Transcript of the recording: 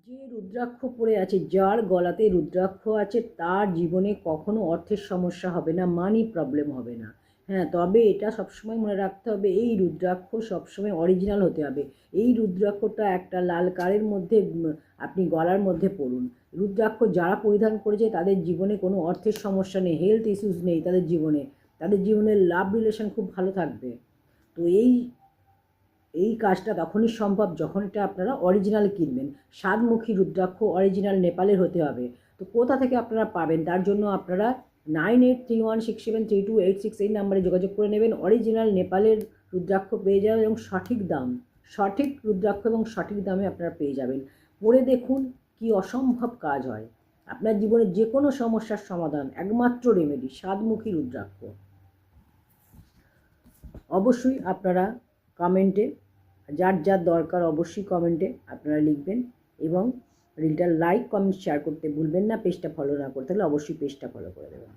যে রুদ্রাক্ষ পরে আছে, যার গলাতে রুদ্রাক্ষ আছে, তার জীবনে কখনো অর্থের সমস্যা হবে না, মানি প্রবলেম হবে না। হ্যাঁ, তবে এটা সবসময় মনে রাখতে হবে, এই রুদ্রাক্ষ সবসময় অরিজিনাল হতে হবে। এই রুদ্রাক্ষটা একটা লাল কারের মধ্যে আপনি গলার মধ্যে পরুন। রুদ্রাক্ষ যারা পরিধান করেছে তাদের জীবনে কোনো অর্থের সমস্যা নেই, হেলথ ইস্যুস নেই তাদের জীবনে লাভ রিলেশন খুব ভালো থাকবে। তো এই কাজটা তখনই সম্ভব যখন এটা আপনারা অরিজিনাল কিনবেন। সাতমুখী রুদ্রাক্ষ অরিজিনাল নেপালের হতে হবে। তো কোথা থেকে আপনারা পাবেন, তার জন্য আপনারা 9831673286 এই নাম্বারে যোগাযোগ করে নেবেন। অরিজিনাল নেপালের রুদ্রাক্ষ পেয়ে যাবেন এবং সঠিক দাম, সঠিক রুদ্রাক্ষ এবং সঠিক দামে আপনারা পেয়ে যাবেন। পরে দেখুন কি অসম্ভব কাজ হয়। আপনার জীবনের যে কোনো সমস্যার সমাধান, একমাত্র রেমেডি সাতমুখী রুদ্রাক্ষ। অবশ্যই আপনারা কমেন্টে যার যার দরকার অবশ্যই কমেন্টে আপনারা লিখবেন এবং রিলটা লাইক কমেন্ট শেয়ার করতে ভুলবেন না। পেজটা ফলো না করতে হলে অবশ্যই পেজটা ফলো করে দেবেন।